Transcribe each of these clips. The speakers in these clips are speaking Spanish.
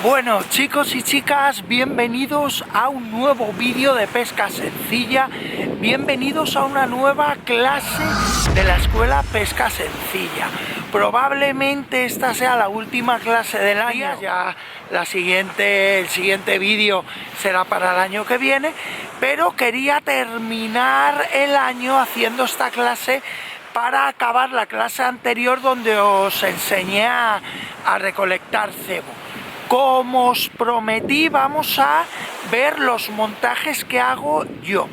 Bueno, chicos y chicas, bienvenidos a un nuevo vídeo de pesca sencilla. Bienvenidos a una nueva clase de la escuela Pesca Sencilla. Probablemente esta sea la última clase del año. Ya el siguiente vídeo será para el año que viene, pero quería terminar el año haciendo esta clase para acabar la clase anterior donde os enseñé a recolectar cebo. Como os prometí, vamos a ver los montajes que hago yo.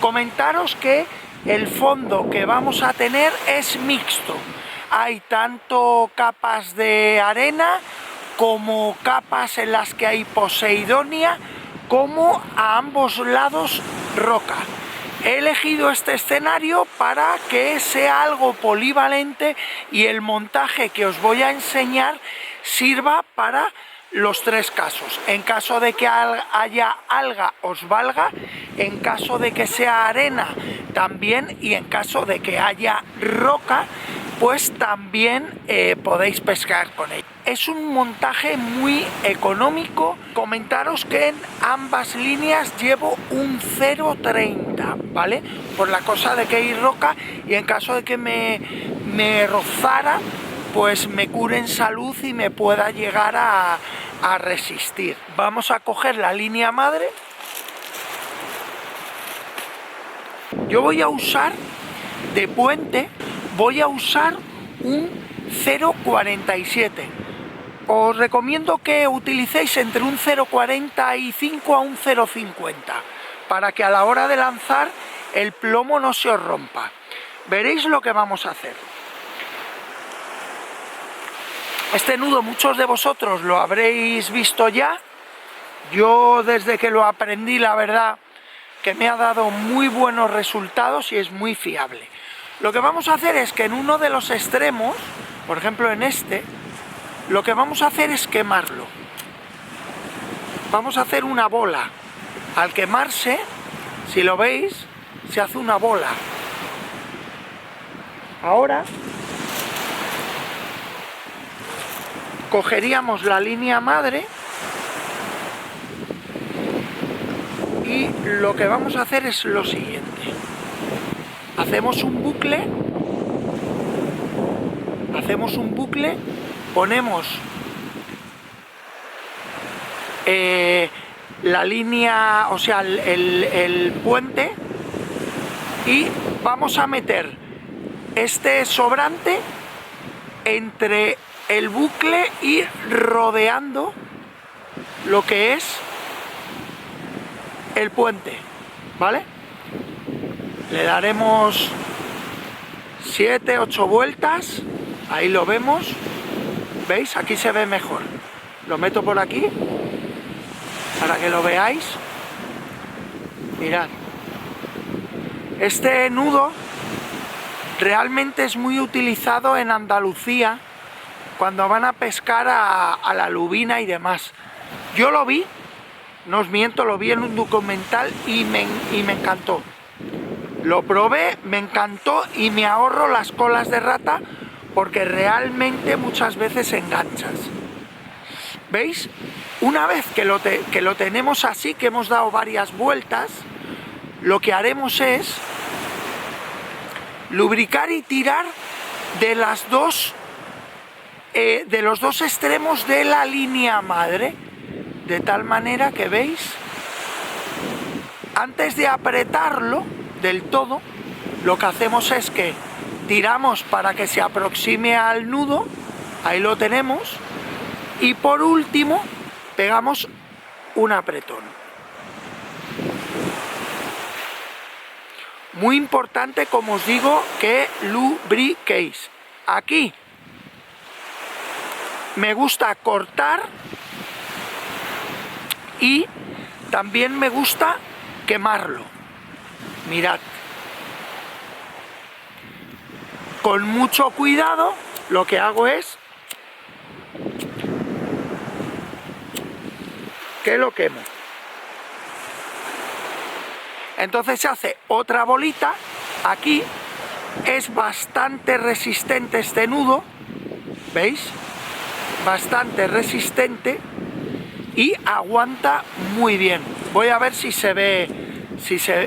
Comentaros que el fondo que vamos a tener es mixto. Hay tanto capas de arena como capas en las que hay poseidonia, como a ambos lados roca. He elegido este escenario para que sea algo polivalente y el montaje que os voy a enseñar sirva para los tres casos. En caso de que haya alga os valga, en caso de que sea arena también, y en caso de que haya roca pues también podéis pescar con ella. Es un montaje muy económico. Comentaros que en ambas líneas llevo un 0,30, ¿vale? Por la cosa de que hay roca, y en caso de que me rozara, pues me cure en salud y me pueda llegar a resistir. Vamos a coger la línea madre. Yo voy a usar de puente, voy a usar un 0,47. Os recomiendo que utilicéis entre un 0,45 a un 0,50 para que a la hora de lanzar el plomo no se os rompa. Veréis lo que vamos a hacer. Este nudo muchos de vosotros lo habréis visto ya. Yo desde que lo aprendí, la verdad que me ha dado muy buenos resultados y es muy fiable. Lo que vamos a hacer es que en uno de los extremos, por ejemplo en este, lo que vamos a hacer es quemarlo. Vamos a hacer una bola. Al quemarse, si lo veis, se hace una bola. Ahora cogeríamos la línea madre y lo que vamos a hacer es lo siguiente. Hacemos un bucle, ponemos la línea, o sea, el puente, y vamos a meter este sobrante entre el bucle y rodeando lo que es el puente, ¿vale? Le daremos 7-8 vueltas, ahí lo vemos, ¿veis? Aquí se ve mejor. Lo meto por aquí para que lo veáis. Mirad, este nudo realmente es muy utilizado en Andalucía cuando van a pescar a la lubina y demás. Yo lo vi, no os miento, lo vi en un documental y me encantó. Lo probé, me encantó y me ahorro las colas de rata porque realmente muchas veces enganchas. ¿Veis? Una vez que lo tenemos así, que hemos dado varias vueltas, lo que haremos es lubricar y tirar de los dos extremos de la línea madre, de tal manera que, veis, antes de apretarlo del todo, lo que hacemos es que tiramos para que se aproxime al nudo, ahí lo tenemos, y por último pegamos un apretón. Muy importante, como os digo, que lubriquéis. Aquí me gusta cortar y también me gusta quemarlo. Mirad, con mucho cuidado lo que hago es que lo quemo. Entonces se hace otra bolita. Aquí es bastante resistente este nudo, ¿veis? Bastante resistente, y aguanta muy bien. Voy a ver si se ve,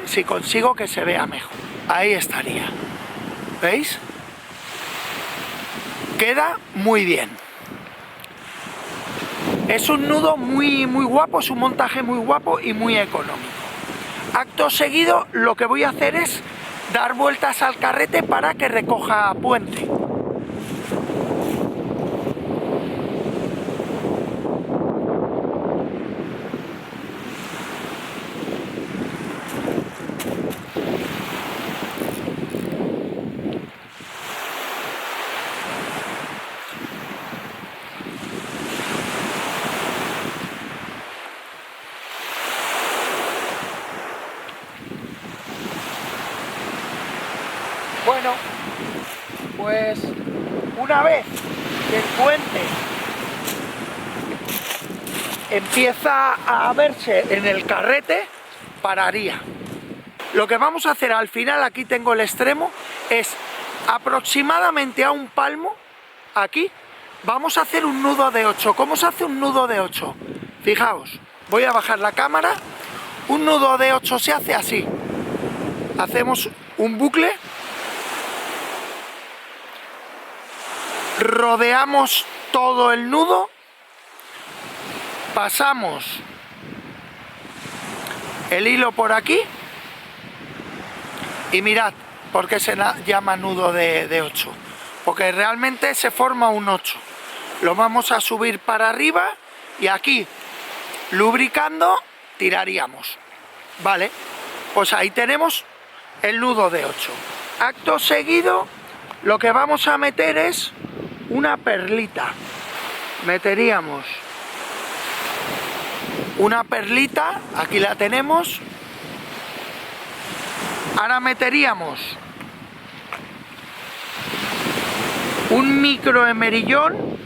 si consigo que se vea mejor. Ahí estaría. ¿Veis? Queda muy bien. Es un nudo muy guapo, es un montaje muy guapo y muy económico. Acto seguido, lo que voy a hacer es dar vueltas al carrete para que recoja puente. Bueno, pues una vez que el puente empieza a verse en el carrete, pararía. Lo que vamos a hacer al final, aquí tengo el extremo, es aproximadamente a un palmo, aquí, vamos a hacer un nudo de 8. ¿Cómo se hace un nudo de 8? Fijaos, voy a bajar la cámara. Un nudo de 8 se hace así. Hacemos un bucle, rodeamos todo el nudo, pasamos el hilo por aquí y mirad por qué se llama nudo de 8, porque realmente se forma un 8. Lo vamos a subir para arriba y aquí, lubricando, tiraríamos. Vale, pues ahí tenemos el nudo de 8. Acto seguido, lo que vamos a meter es una perlita. Meteríamos una perlita, aquí la tenemos. Ahora meteríamos un microemerillón,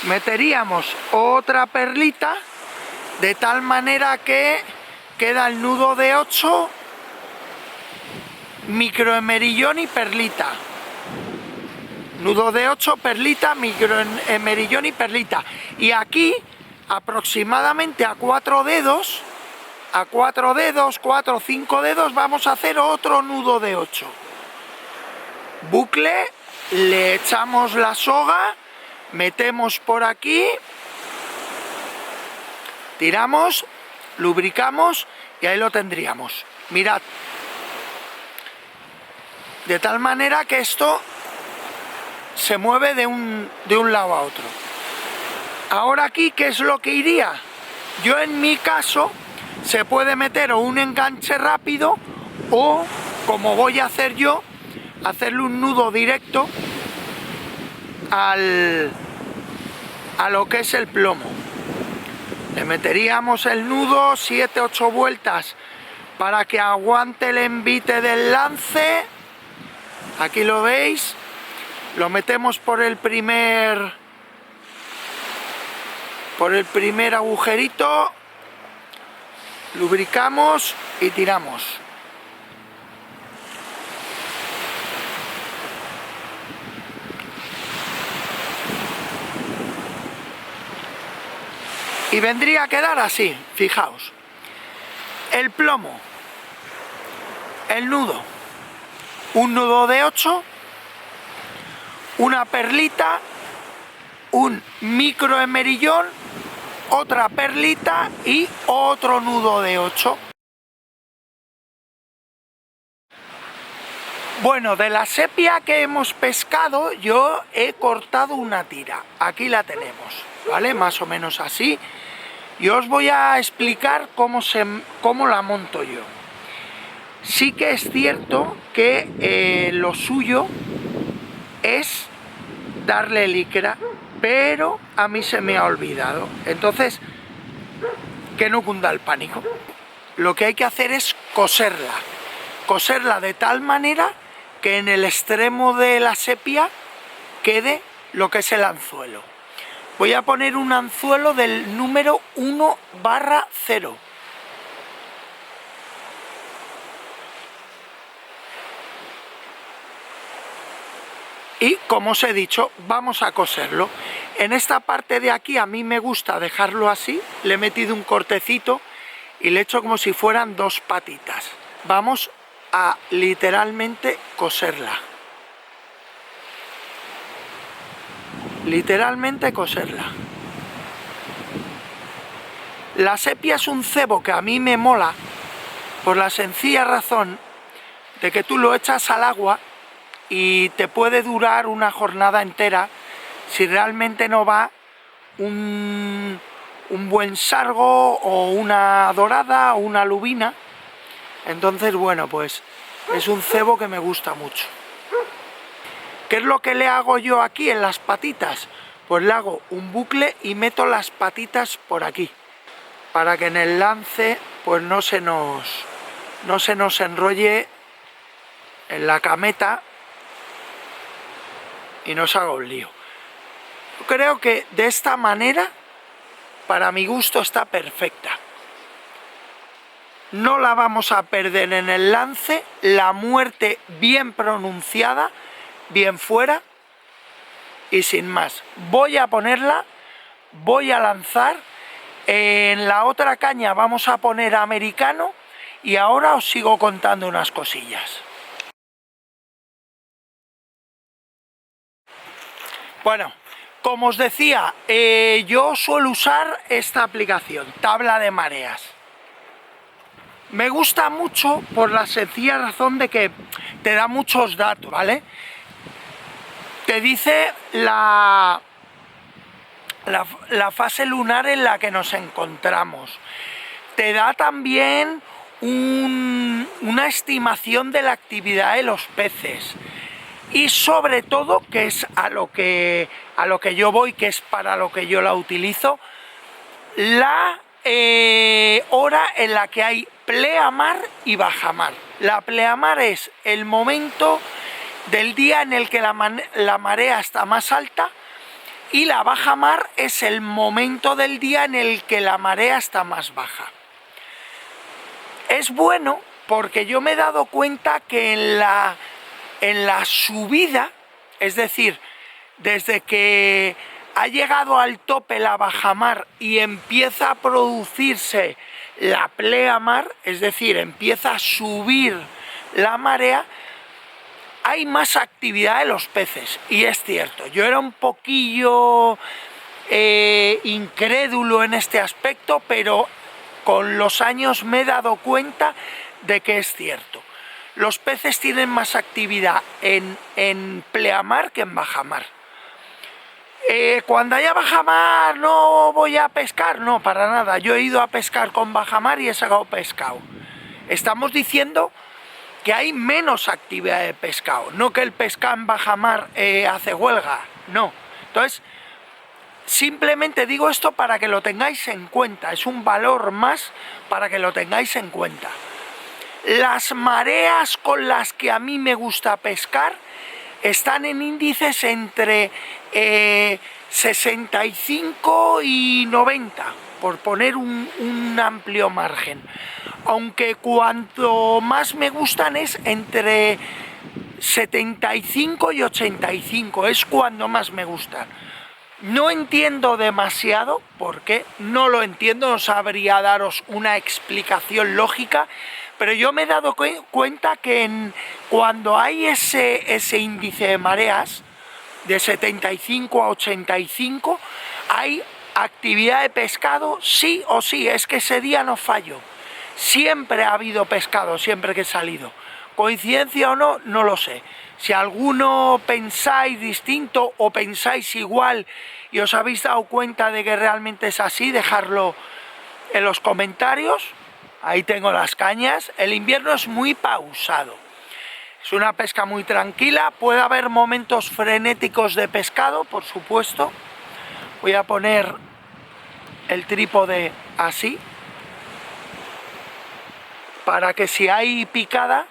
meteríamos otra perlita, de tal manera que queda el nudo de 8, microemerillón y perlita. Nudo de 8, perlita, microemerillón y perlita. Y aquí, aproximadamente a 4 dedos, 4 o 5 dedos, vamos a hacer otro nudo de 8. Bucle, le echamos la soga, metemos por aquí, tiramos, lubricamos y ahí lo tendríamos. Mirad. De tal manera que esto se mueve de un lado a otro. Ahora aquí, ¿qué es lo que iría? Yo en mi caso, se puede meter o un enganche rápido o, como voy a hacer yo, hacerle un nudo directo a lo que es el plomo. Le meteríamos el nudo 7-8 vueltas para que aguante el envite del lance. Aquí lo veis. Lo metemos por el primer agujerito, lubricamos y tiramos. Y vendría a quedar así, fijaos. El plomo, el nudo, un nudo de 8, una perlita, un microemerillón, otra perlita y otro nudo de 8. Bueno, de la sepia que hemos pescado yo he cortado una tira. Aquí la tenemos, ¿vale? Más o menos así. Y os voy a explicar cómo la monto yo. Sí que es cierto que lo suyo es darle licra, pero a mí se me ha olvidado. Entonces, que no cunda el pánico. Lo que hay que hacer es coserla de tal manera que en el extremo de la sepia quede lo que es el anzuelo. Voy a poner un anzuelo del número 1/0. Y como os he dicho, vamos a coserlo. En esta parte de aquí a mí me gusta dejarlo así, le he metido un cortecito y le he hecho como si fueran dos patitas. Vamos a literalmente coserla. Literalmente coserla. La sepia es un cebo que a mí me mola por la sencilla razón de que tú lo echas al agua y te puede durar una jornada entera si realmente no va un buen sargo o una dorada o una lubina. Entonces, bueno, pues es un cebo que me gusta mucho. ¿Qué es lo que le hago yo aquí en las patitas? Pues le hago un bucle y meto las patitas por aquí, para que en el lance pues no se nos enrolle en la cameta y nos haga un lío. Yo creo que de esta manera, para mi gusto, está perfecta. No la vamos a perder en el lance, la muerte bien pronunciada, bien fuera y sin más. Voy a ponerla, voy a lanzar, en la otra caña vamos a poner americano y ahora os sigo contando unas cosillas. Bueno, como os decía, yo suelo usar esta aplicación, Tabla de Mareas. Me gusta mucho por la sencilla razón de que te da muchos datos, ¿vale? Te dice la fase lunar en la que nos encontramos. Te da también una estimación de la actividad de los peces. Y sobre todo, que es a lo que yo voy, que es para lo que yo la utilizo, la hora en la que hay pleamar y bajamar. La pleamar es el momento del día en el que la marea está más alta, y la bajamar es el momento del día en el que la marea está más baja. Es bueno porque yo me he dado cuenta que en la subida, es decir, desde que ha llegado al tope la bajamar y empieza a producirse la pleamar, es decir, empieza a subir la marea, hay más actividad de los peces. Y es cierto, yo era un poquillo incrédulo en este aspecto, pero con los años me he dado cuenta de que es cierto. Los peces tienen más actividad en pleamar que en bajamar. Cuando haya bajamar no voy a pescar, no, para nada. Yo he ido a pescar con bajamar y he sacado pescado. Estamos diciendo que hay menos actividad de pescado, no que el pescado en bajamar hace huelga, no. Entonces, simplemente digo esto para que lo tengáis en cuenta, es un valor más para que lo tengáis en cuenta. Las mareas con las que a mí me gusta pescar están en índices entre 65 y 90, por poner un amplio margen. Aunque cuanto más me gustan es entre 75 y 85, es cuando más me gustan. No entiendo demasiado, porque no lo entiendo, no sabría daros una explicación lógica, pero yo me he dado cuenta que cuando hay ese índice de mareas, de 75 a 85, hay actividad de pescado sí o sí, es que ese día no fallo. Siempre ha habido pescado, siempre que he salido. ¿Coincidencia o no? No lo sé. Si alguno pensáis distinto o pensáis igual y os habéis dado cuenta de que realmente es así, dejadlo en los comentarios. Ahí tengo las cañas. El invierno es muy pausado. Es una pesca muy tranquila. Puede haber momentos frenéticos de pescado, por supuesto. Voy a poner el trípode así, para que si hay picada,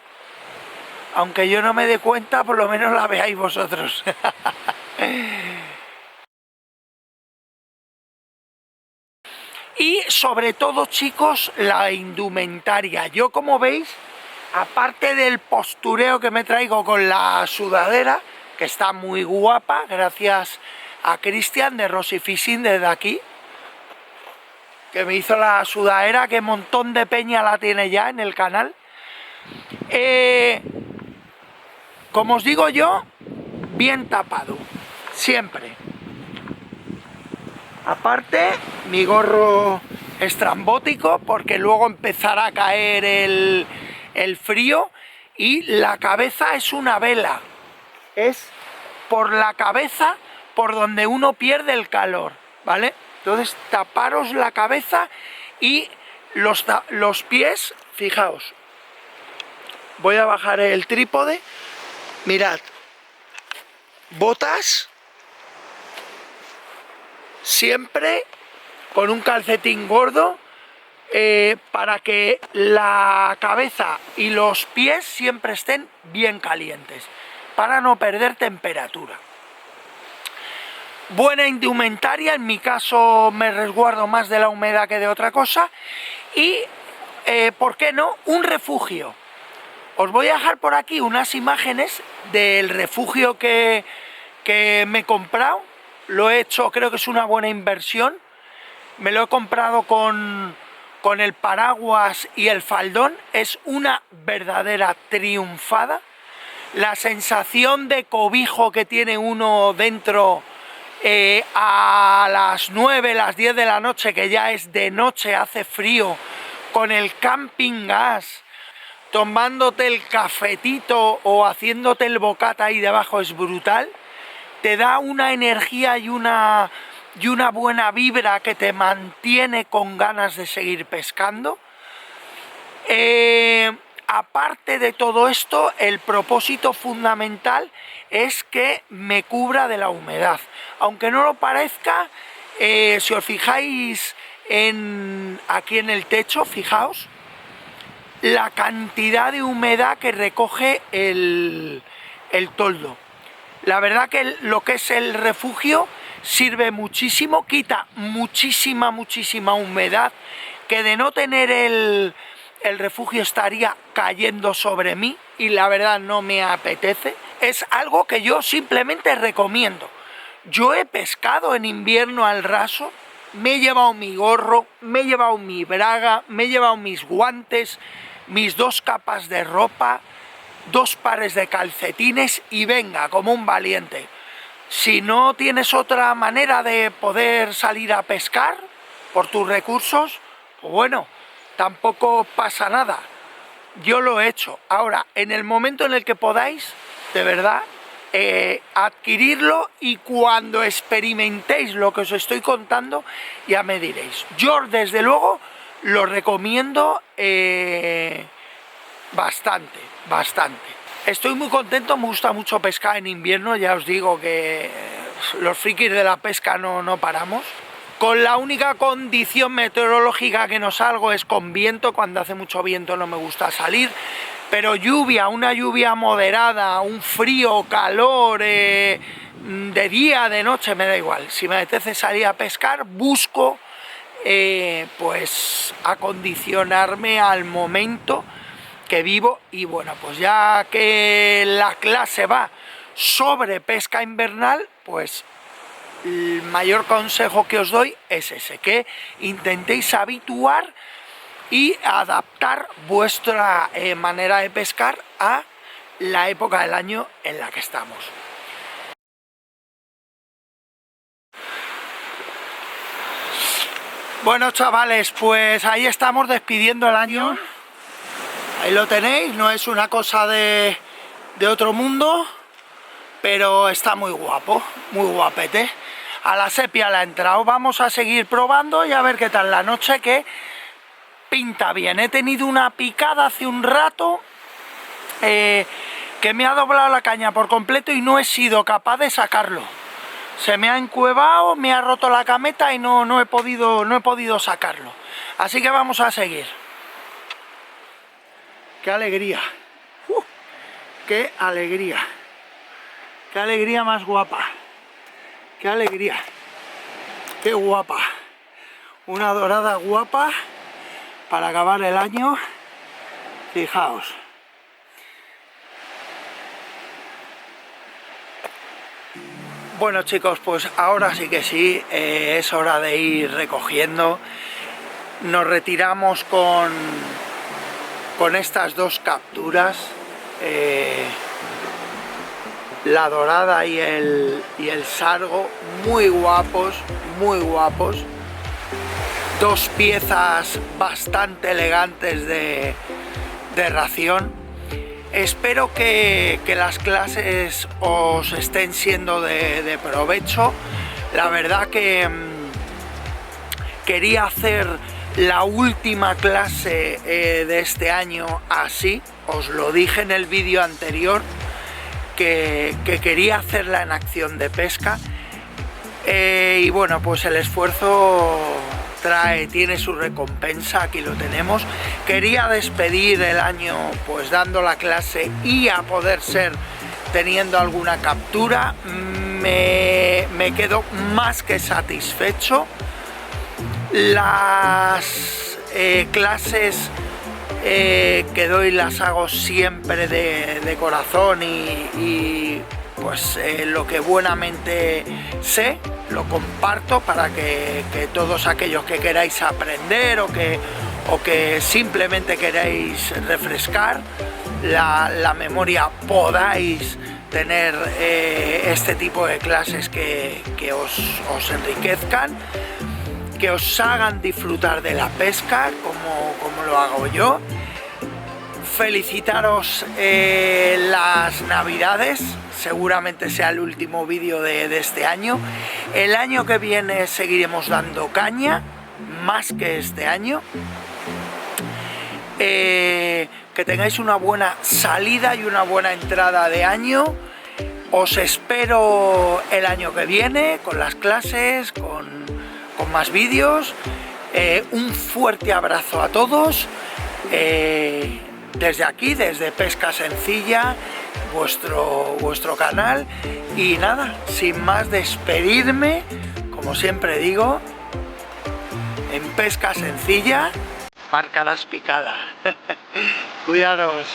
aunque yo no me dé cuenta, por lo menos la veáis vosotros. Y sobre todo, chicos, la indumentaria. Yo, como veis, aparte del postureo que me traigo con la sudadera, que está muy guapa, gracias a Cristian de Rosy Fishing desde aquí, que me hizo la sudadera, que montón de peña la tiene ya en el canal. Como os digo yo, bien tapado, siempre. Aparte, mi gorro estrambótico, porque luego empezará a caer el frío, y la cabeza es una vela. Es por la cabeza por donde uno pierde el calor, ¿vale? Entonces, taparos la cabeza y los pies, fijaos. Voy a bajar el trípode. Mirad, botas, siempre con un calcetín gordo, para que la cabeza y los pies siempre estén bien calientes, para no perder temperatura. Buena indumentaria, en mi caso me resguardo más de la humedad que de otra cosa, y, ¿por qué no?, un refugio. Os voy a dejar por aquí unas imágenes del refugio que me he comprado. Lo he hecho, creo que es una buena inversión. Me lo he comprado con el paraguas y el faldón. Es una verdadera triunfada. La sensación de cobijo que tiene uno dentro a las 9, las 10 de la noche, que ya es de noche, hace frío, con el camping gas, tomándote el cafetito o haciéndote el bocata ahí debajo, es brutal. Te da una energía y una buena vibra que te mantiene con ganas de seguir pescando. Aparte de todo esto, el propósito fundamental es que me cubra de la humedad. Aunque no lo parezca, si os fijáis aquí en el techo, fijaos la cantidad de humedad que recoge el toldo. La verdad que lo que es el refugio sirve muchísimo, quita muchísima humedad, que de no tener el refugio estaría cayendo sobre mí, y la verdad no me apetece. Es algo que yo simplemente recomiendo. Yo he pescado en invierno al raso, me he llevado mi gorro, me he llevado mi braga, me he llevado mis guantes, mis 2 capas de ropa, 2 pares de calcetines, y venga, como un valiente. Si no tienes otra manera de poder salir a pescar por tus recursos, pues bueno, tampoco pasa nada. Yo lo he hecho. Ahora, en el momento en el que podáis, de verdad, adquirirlo, y cuando experimentéis lo que os estoy contando, ya me diréis. Yo, desde luego, lo recomiendo bastante. Estoy muy contento, me gusta mucho pescar en invierno, ya os digo que los frikis de la pesca no paramos. Con la única condición meteorológica que no salgo es con viento. Cuando hace mucho viento no me gusta salir, pero lluvia, una lluvia moderada, un frío, calor, de día, de noche, me da igual. Si me apetece salir a pescar, busco pues acondicionarme al momento que vivo. Y bueno, pues ya que la clase va sobre pesca invernal, pues el mayor consejo que os doy es ese, que intentéis habituar y adaptar vuestra manera de pescar a la época del año en la que estamos. Bueno, chavales, pues ahí estamos despidiendo el año. Ahí lo tenéis, no es una cosa de otro mundo, pero está muy guapo, muy guapete. A la sepia le ha entrado. Vamos a seguir probando y a ver qué tal la noche, que pinta bien. He tenido una picada hace un rato que me ha doblado la caña por completo y no he sido capaz de sacarlo. Se me ha encuevado, me ha roto la cameta y no he podido sacarlo. Así que vamos a seguir. ¡Qué alegría! ¡Qué alegría! ¡Qué alegría más guapa! ¡Qué alegría! ¡Qué guapa! Una dorada guapa para acabar el año. Fijaos. Bueno chicos, pues ahora sí que sí, es hora de ir recogiendo. Nos retiramos con estas dos capturas, la dorada y el sargo, muy guapos, muy guapos. Dos piezas bastante elegantes de ración. Espero que las clases os estén siendo de provecho. La verdad que quería hacer la última clase de este año así, os lo dije en el vídeo anterior, que quería hacerla en acción de pesca, y bueno, pues el esfuerzo tiene su recompensa, aquí lo tenemos. Quería despedir el año pues dando la clase y a poder ser teniendo alguna captura. Me quedo más que satisfecho. Las clases que doy las hago siempre de corazón y pues lo que buenamente sé lo comparto para que todos aquellos que queráis aprender o que simplemente queráis refrescar la memoria podáis tener este tipo de clases que os enriquezcan, que os hagan disfrutar de la pesca como lo hago yo. Felicitaros las navidades, seguramente sea el último vídeo de este año. El año que viene seguiremos dando caña, más que este año. Que tengáis una buena salida y una buena entrada de año. Os espero el año que viene con las clases, con más vídeos. Un fuerte abrazo a todos. Desde aquí, desde Pesca Sencilla, vuestro canal. Y nada, sin más, despedirme, como siempre digo, en Pesca Sencilla, marca las picadas. Cuidaros.